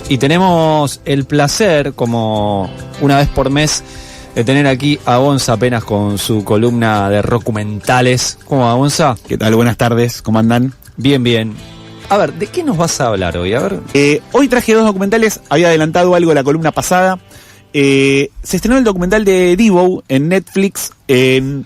Y tenemos el placer, como una vez por mes, de tener aquí a Gonza apenas con su columna de documentales. ¿Cómo va, Gonza? ¿Qué tal? Buenas tardes, ¿cómo andan? Bien, bien. A ver, ¿de qué nos vas a hablar hoy? A ver. Hoy traje 2 documentales, había adelantado algo la columna pasada. Se estrenó el documental de Devo en Netflix, un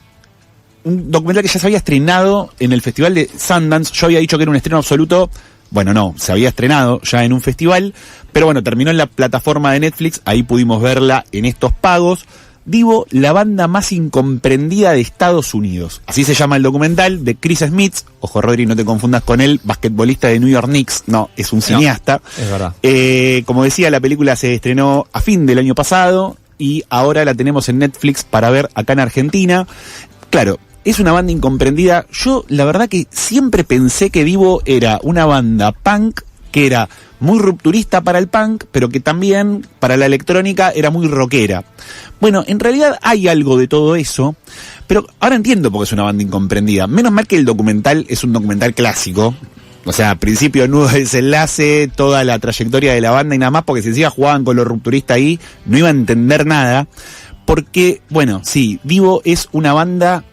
documental que ya se había estrenado en el Festival de Sundance. Yo había dicho que era un estreno absoluto. Bueno, no, se había estrenado ya en un festival, pero bueno, terminó en la plataforma de Netflix, ahí pudimos verla en estos pagos. Devo, la banda más incomprendida de Estados Unidos. Así se llama el documental de Chris Smith. Ojo, Rodri, no te confundas con él, basquetbolista de New York Knicks. No, es un cineasta. Es verdad. Como decía, la película se estrenó a fin del año pasado y ahora la tenemos en Netflix para ver acá en Argentina. Claro, es una banda incomprendida. Yo, la verdad que siempre pensé que Devo era una banda punk que era muy rupturista para el punk, pero que también para la electrónica era muy rockera. Bueno, en realidad hay algo de todo eso, pero ahora entiendo por qué es una banda incomprendida. Menos mal que el documental es un documental clásico. O sea, principio, nudo, desenlace, toda la trayectoria de la banda y nada más, porque si encima jugaban con lo rupturista ahí, no iba a entender nada. Porque, bueno, sí, Devo es una banda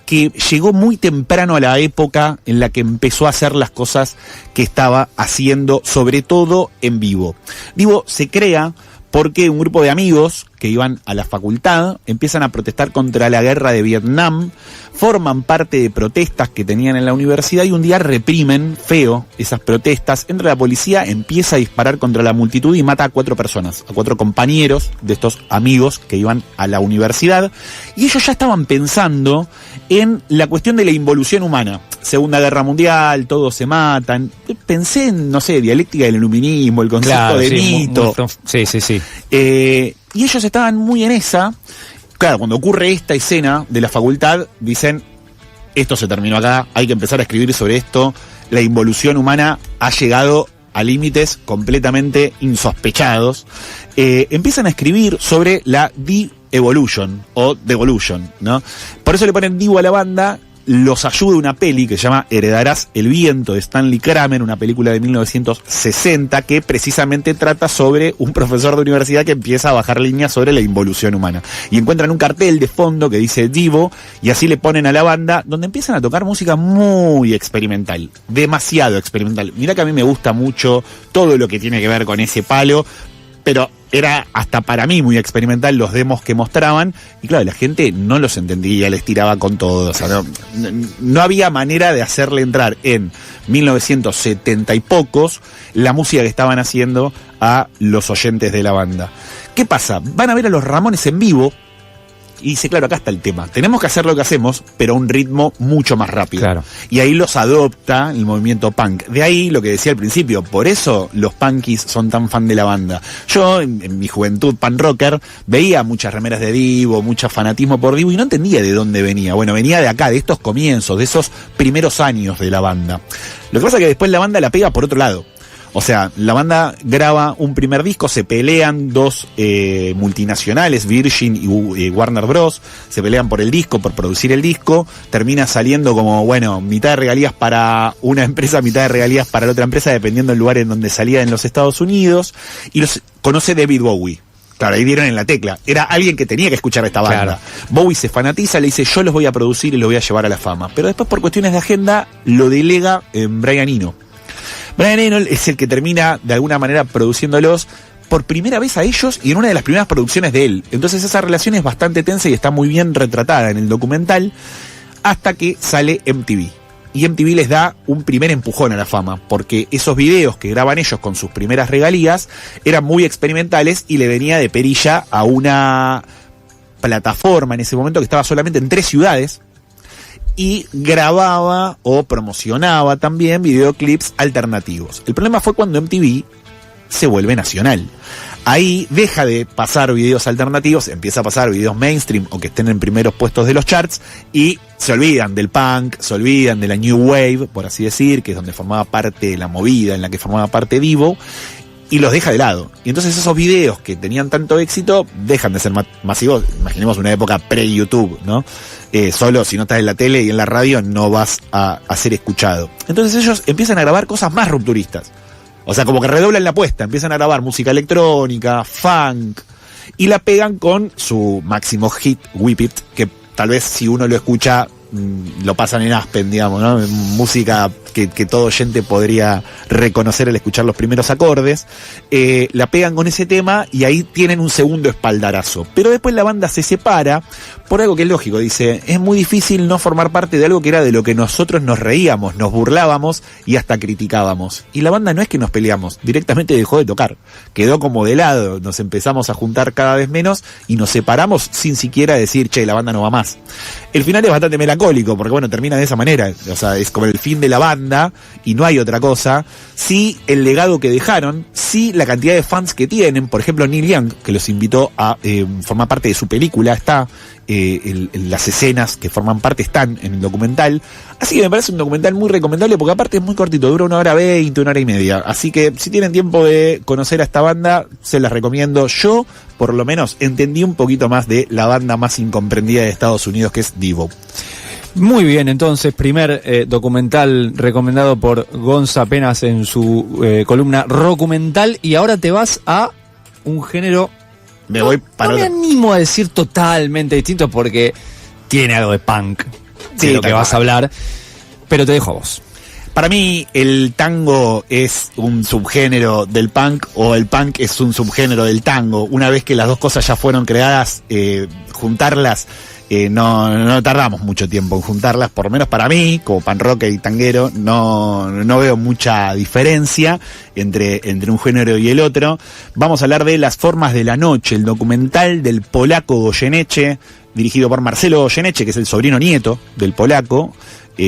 que llegó muy temprano a la época en la que empezó a hacer las cosas que estaba haciendo, sobre todo en vivo. Devo se crea porque un grupo de amigos que iban a la facultad empiezan a protestar contra la guerra de Vietnam, forman parte de protestas que tenían en la universidad y un día reprimen feo esas protestas. Entra la policía, empieza a disparar contra la multitud y mata a 4 personas, a 4 compañeros de estos amigos que iban a la universidad. Y ellos ya estaban pensando en la cuestión de la involución humana. Segunda Guerra Mundial, todos se matan. Pensé en, no sé, dialéctica del iluminismo, el concepto de mito. Sí. Y ellos estaban muy en esa. Claro, cuando ocurre esta escena de la facultad, dicen, esto se terminó acá, hay que empezar a escribir sobre esto. La involución humana ha llegado a límites completamente insospechados. Empiezan a escribir sobre la de-evolution o devolution, ¿no? Por eso le ponen Devo a la banda. Los ayuda una peli que se llama Heredarás el viento, de Stanley Kramer, una película de 1960 que precisamente trata sobre un profesor de universidad que empieza a bajar líneas sobre la involución humana. Y encuentran un cartel de fondo que dice Devo y así le ponen a la banda, donde empiezan a tocar música muy experimental, demasiado experimental. Mirá que a mí me gusta mucho todo lo que tiene que ver con ese palo, pero era hasta para mí muy experimental los demos que mostraban, y claro, la gente no los entendía, les tiraba con todo, o sea, no había manera de hacerle entrar en 1970 y pocos la música que estaban haciendo a los oyentes de la banda. ¿Qué pasa? Van a ver a los Ramones en vivo, y dice, claro, acá está el tema. Tenemos que hacer lo que hacemos, pero a un ritmo mucho más rápido. Claro. Y ahí los adopta el movimiento punk. De ahí lo que decía al principio, por eso los punkies son tan fan de la banda. Yo, en mi juventud punk rocker, veía muchas remeras de Devo, mucho fanatismo por Devo, y no entendía de dónde venía. Bueno, venía de acá, de estos comienzos, de esos primeros años de la banda. Lo que pasa es que después la banda la pega por otro lado. O sea, la banda graba un primer disco, se pelean 2 multinacionales, Virgin y Warner Bros. Se pelean por el disco, por producir el disco. Termina saliendo como, bueno, mitad de regalías para una empresa, mitad de regalías para la otra empresa, dependiendo del lugar en donde salía en los Estados Unidos. Y los conoce David Bowie. Claro, ahí dieron en la tecla. Era alguien que tenía que escuchar a esta banda. Claro. Bowie se fanatiza, le dice, yo los voy a producir y los voy a llevar a la fama. Pero después, por cuestiones de agenda, lo delega en Brian Eno. Brian Eno es el que termina de alguna manera produciéndolos por primera vez a ellos y en una de las primeras producciones de él. Entonces esa relación es bastante tensa y está muy bien retratada en el documental, hasta que sale MTV. Y MTV les da un primer empujón a la fama, porque esos videos que graban ellos con sus primeras regalías eran muy experimentales y le venía de perilla a una plataforma en ese momento que estaba solamente en 3 ciudades, y grababa o promocionaba también videoclips alternativos. El problema fue cuando MTV se vuelve nacional. Ahí deja de pasar videos alternativos, empieza a pasar videos mainstream o que estén en primeros puestos de los charts, y se olvidan del punk, se olvidan de la New Wave, por así decir, que es donde formaba parte la movida en la que formaba parte Devo, y los deja de lado. Y entonces esos videos que tenían tanto éxito dejan de ser masivos. Imaginemos una época pre-YouTube, ¿no? Solo si no estás en la tele y en la radio no vas a ser escuchado. Entonces ellos empiezan a grabar cosas más rupturistas. O sea, como que redoblan la apuesta, empiezan a grabar música electrónica, funk, y la pegan con su máximo hit, Whip It, que tal vez si uno lo escucha, lo pasan en Aspen, digamos, ¿no? Música que todo oyente podría reconocer al escuchar los primeros acordes. La pegan con ese tema y ahí tienen un segundo espaldarazo. Pero después la banda se separa por algo que es lógico. Dice, es muy difícil no formar parte de algo que era de lo que nosotros nos reíamos, nos burlábamos y hasta criticábamos. Y la banda no es que nos peleamos, directamente dejó de tocar. Quedó como de lado, nos empezamos a juntar cada vez menos y nos separamos sin siquiera decir, che, la banda no va más. El final es bastante melancólico, porque bueno, termina de esa manera. O sea, es como el fin de la banda y no hay otra cosa. Sí, el legado que dejaron, sí, la cantidad de fans que tienen. Por ejemplo, Neil Young, que los invitó a formar parte de su película, está las escenas que forman parte están en el documental. Así que me parece un documental muy recomendable, porque aparte es muy cortito, dura 1 hora 20, 1 hora y media. Así que si tienen tiempo de conocer a esta banda, se las recomiendo. Yo, por lo menos, entendí un poquito más de la banda más incomprendida de Estados Unidos, que es Devo. Muy bien, entonces, primer documental recomendado por Gonza Penas en su columna Rockumental, y ahora te vas a un género... Me voy para no me animo a decir totalmente distinto, porque tiene algo de punk, de lo que vas a hablar, pero te dejo a vos. Para mí el tango es un subgénero del punk, o el punk es un subgénero del tango. Una vez que las dos cosas ya fueron creadas, juntarlas, no tardamos mucho tiempo en juntarlas, por lo menos para mí, como pan rocker y tanguero, no veo mucha diferencia entre un género y el otro. Vamos a hablar de Las Formas de la Noche, el documental del polaco Goyeneche, dirigido por Marcelo Goyeneche, que es el sobrino nieto del polaco.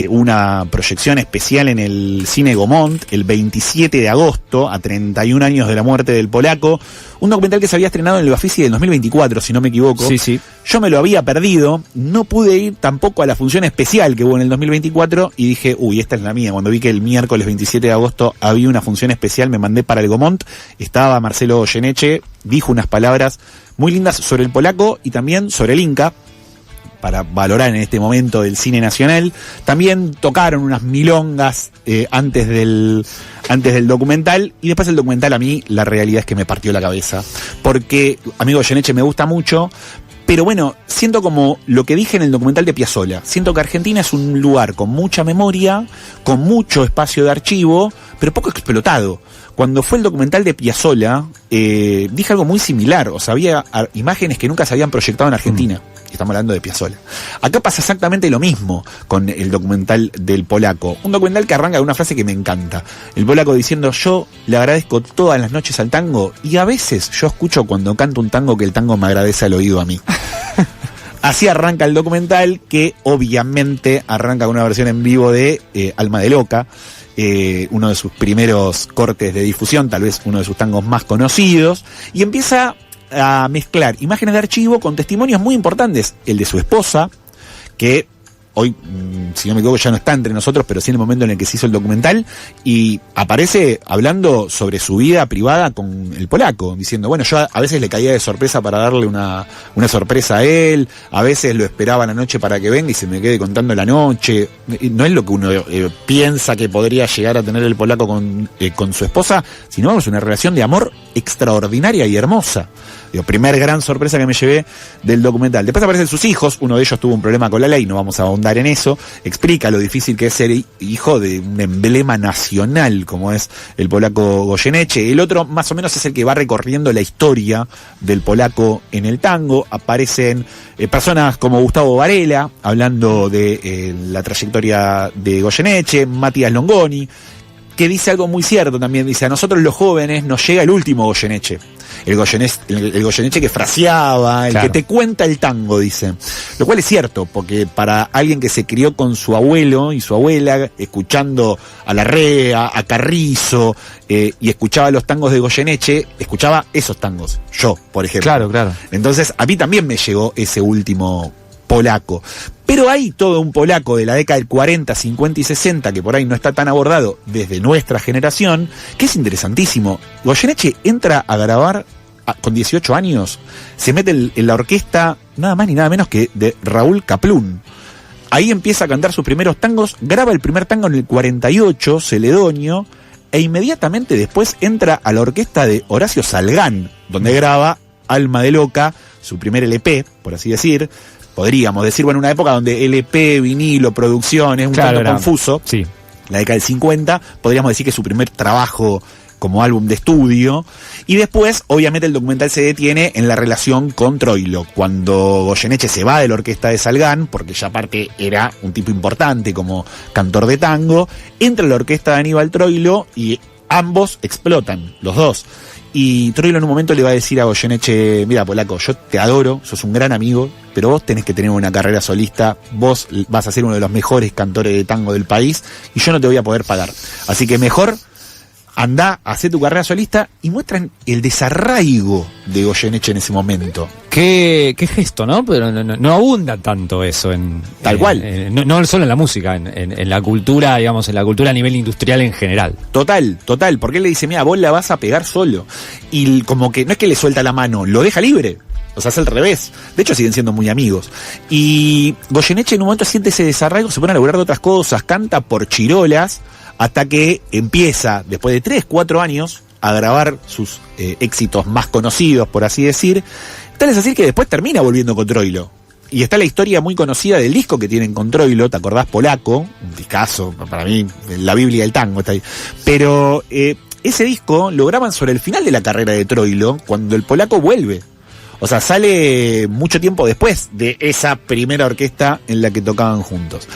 Una proyección especial en el Cine Gaumont el 27 de agosto, a 31 años de la muerte del polaco. Un documental que se había estrenado en el Bafisi del 2024, si no me equivoco. Sí, sí. Yo me lo había perdido, no pude ir tampoco a la función especial que hubo en el 2024 y dije, uy, esta es la mía. Cuando vi que el miércoles 27 de agosto había una función especial, me mandé para el Gaumont. Estaba Marcelo Goyeneche, dijo unas palabras muy lindas sobre el polaco y también sobre el Inca, para valorar en este momento del cine nacional. También tocaron unas milongas antes del documental, y después el documental, a mí la realidad es que me partió la cabeza, porque amigo Goyeneche me gusta mucho, pero bueno, siento como lo que dije en el documental de Piazzolla, siento que Argentina es un lugar con mucha memoria, con mucho espacio de archivo, pero poco explotado. Cuando fue el documental de Piazzolla, dije algo muy similar, o sea, había imágenes que nunca se habían proyectado en Argentina. Estamos hablando de Piazzolla. Acá pasa exactamente lo mismo con el documental del polaco. Un documental que arranca con una frase que me encanta. El polaco diciendo, yo le agradezco todas las noches al tango, y a veces yo escucho cuando canto un tango que el tango me agradece al oído a mí. Así arranca el documental, que obviamente arranca con una versión en vivo de Alma de Loca, uno de sus primeros cortes de difusión, tal vez uno de sus tangos más conocidos, y empieza a mezclar imágenes de archivo con testimonios muy importantes. El de su esposa, que hoy, si no me equivoco, ya no está entre nosotros, pero sí en el momento en el que se hizo el documental, y aparece hablando sobre su vida privada con el polaco, diciendo, bueno, yo a veces le caía de sorpresa para darle una sorpresa a él, a veces lo esperaba la noche para que venga y se me quede contando la noche. No es lo que uno piensa que podría llegar a tener el polaco con su esposa, sino es una relación de amor extraordinaria y hermosa. Primer gran sorpresa que me llevé del documental. Después aparecen sus hijos, uno de ellos tuvo un problema con la ley, no vamos a ahondar en eso, explica lo difícil que es ser hijo de un emblema nacional como es el polaco Goyeneche. El otro más o menos es el que va recorriendo la historia del polaco en el tango. Aparecen personas como Gustavo Varela, hablando de la trayectoria de Goyeneche, Matías Longoni, que dice algo muy cierto también, dice, a nosotros los jóvenes nos llega el último Goyeneche. El Goyeneche que fraseaba, el claro, que te cuenta el tango, dice. Lo cual es cierto, porque para alguien que se crió con su abuelo y su abuela, escuchando a Larrea, a Carrizo, y escuchaba los tangos de Goyeneche, escuchaba esos tangos, yo, por ejemplo. Claro, claro. Entonces, a mí también me llegó ese último polaco. Pero hay todo un polaco de la década del 40, 50 y 60 que por ahí no está tan abordado desde nuestra generación, que es interesantísimo. Goyeneche entra a grabar con 18 años, se mete en la orquesta nada más ni nada menos que de Raúl Kaplún. Ahí empieza a cantar sus primeros tangos, graba el primer tango en el 48, Celedonio, e inmediatamente después entra a la orquesta de Horacio Salgán, donde graba Alma de Loca, su primer LP, por así decir. Podríamos decir, bueno, una época donde LP, vinilo, producciones, un tanto confuso. Sí. La década del 50, podríamos decir que es su primer trabajo como álbum de estudio. Y después, obviamente, el documental se detiene en la relación con Troilo. Cuando Goyeneche se va de la orquesta de Salgán, porque ya aparte era un tipo importante como cantor de tango, entra a la orquesta de Aníbal Troilo y ambos explotan, los dos. Y Troilo en un momento le va a decir a Goyeneche: mira, polaco, yo te adoro, sos un gran amigo, pero vos tenés que tener una carrera solista, vos vas a ser uno de los mejores cantores de tango del país y yo no te voy a poder pagar. Así que mejor andá, hacé tu carrera solista. Y muestran el desarraigo de Goyeneche en ese momento. Qué gesto, ¿no? Pero no abunda tanto eso en... Tal cual. No solo en la música, en la cultura, digamos, en la cultura a nivel industrial en general. Total, porque él le dice: mira, vos la vas a pegar solo. Y como que no es que le suelta la mano, lo deja libre. O sea, es al revés. De hecho, siguen siendo muy amigos. Y Goyeneche en un momento siente ese desarraigo, se pone a laburar de otras cosas, canta por chirolas, hasta que empieza, después de 3, 4 años, a grabar sus éxitos más conocidos, por así decir. Tal es así que después termina volviendo con Troilo. Y está la historia muy conocida del disco que tienen con Troilo, ¿te acordás? Polaco, un discazo, para mí, la Biblia del tango está ahí. Pero ese disco lo graban sobre el final de la carrera de Troilo, cuando el Polaco vuelve. O sea, sale mucho tiempo después de esa primera orquesta en la que tocaban juntos.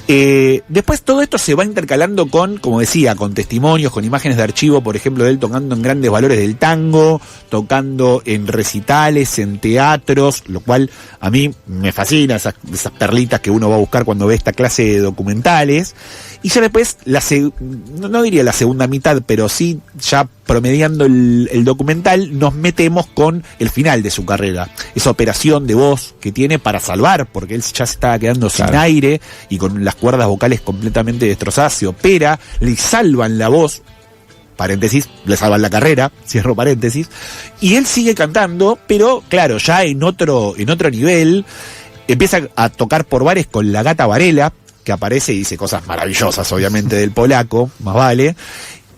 Después todo esto se va intercalando con, como decía, con testimonios, con imágenes de archivo, por ejemplo, de él tocando en grandes valores del tango, tocando en recitales, en teatros, lo cual a mí me fascina, esas perlitas que uno va a buscar cuando ve esta clase de documentales. Y ya después, no diría la segunda mitad, pero sí ya promediando el documental, nos metemos con el final de su carrera. Esa operación de voz que tiene para salvar, porque él ya se estaba quedando sin aire y con las cuerdas vocales completamente destrozadas, se opera, le salvan la voz, paréntesis, le salvan la carrera, cierro paréntesis, y él sigue cantando, pero claro, ya en otro nivel. Empieza a tocar por bares con la Gata Varela, que aparece y dice cosas maravillosas, obviamente, del Polaco, más vale.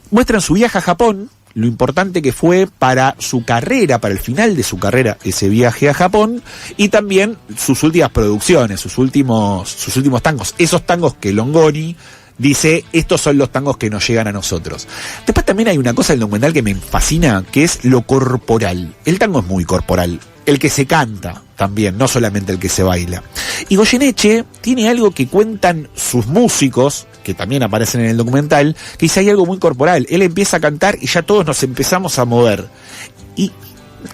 Muestran su viaje a Japón, lo importante que fue para su carrera, para el final de su carrera, ese viaje a Japón, y también sus últimas producciones, sus últimos tangos, esos tangos que Longoni dice: estos son los tangos que nos llegan a nosotros. Después también hay una cosa del documental que me fascina, que es lo corporal. El tango es muy corporal. El que se canta también, no solamente el que se baila. Y Goyeneche tiene algo que cuentan sus músicos, que también aparecen en el documental, que dice: hay algo muy corporal. Él empieza a cantar y ya todos nos empezamos a mover. Y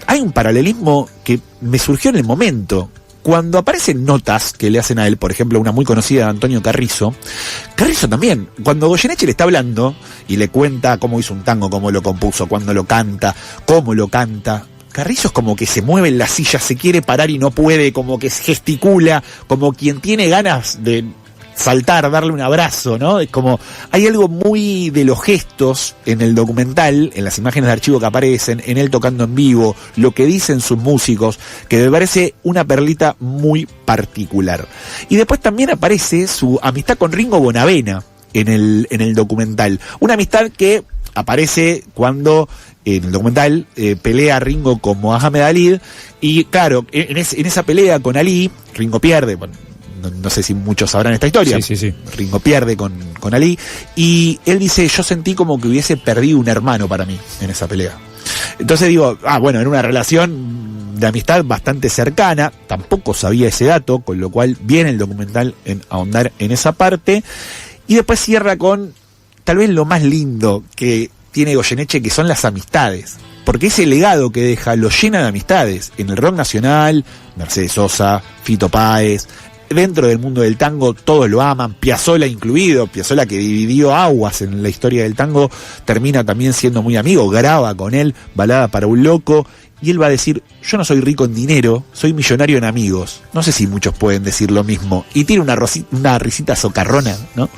hay un paralelismo que me surgió en el momento. Cuando aparecen notas que le hacen a él, por ejemplo, una muy conocida de Antonio Carrizo también, cuando Goyeneche le está hablando y le cuenta cómo hizo un tango, cómo lo compuso, cuándo lo canta, cómo lo canta, Carrizo es como que se mueve en la silla, se quiere parar y no puede, como que gesticula, como quien tiene ganas de saltar, darle un abrazo, ¿no? Es como, hay algo muy de los gestos en el documental, en las imágenes de archivo que aparecen, en él tocando en vivo, lo que dicen sus músicos, que me parece una perlita muy particular. Y después también aparece su amistad con Ringo Bonavena en el documental. Una amistad que aparece cuando en el documental pelea Ringo con Mohamed Ali, y claro, en esa pelea con Ali, Ringo pierde. Bueno, no sé si muchos sabrán esta historia. Sí. Ringo pierde con Ali, y él dice: yo sentí como que hubiese perdido un hermano para mí en esa pelea. Entonces digo, bueno, en una relación de amistad bastante cercana, tampoco sabía ese dato, con lo cual viene el documental en ahondar en esa parte. Y después cierra con tal vez lo más lindo que tiene Goyeneche, que son las amistades. Porque ese legado que deja lo llena de amistades. En el rock nacional, Mercedes Sosa, Fito Páez. Dentro del mundo del tango todos lo aman, Piazzolla incluido. Piazzolla, que dividió aguas en la historia del tango, termina también siendo muy amigo, graba con él Balada para un loco, y él va a decir: yo no soy rico en dinero, soy millonario en amigos. No sé si muchos pueden decir lo mismo. Y tiene una risita socarrona, ¿no?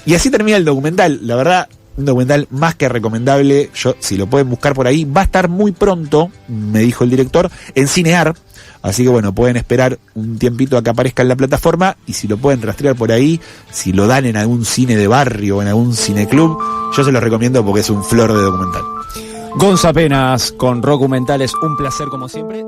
Y así termina el documental. La verdad, un documental más que recomendable. Yo, si lo pueden buscar por ahí, va a estar muy pronto, me dijo el director, en Cinear. Así que bueno, pueden esperar un tiempito a que aparezca en la plataforma, y si lo pueden rastrear por ahí, si lo dan en algún cine de barrio o en algún cineclub, yo se lo recomiendo porque es un flor de documental. Gonza Penas con Rocumentales, un placer como siempre.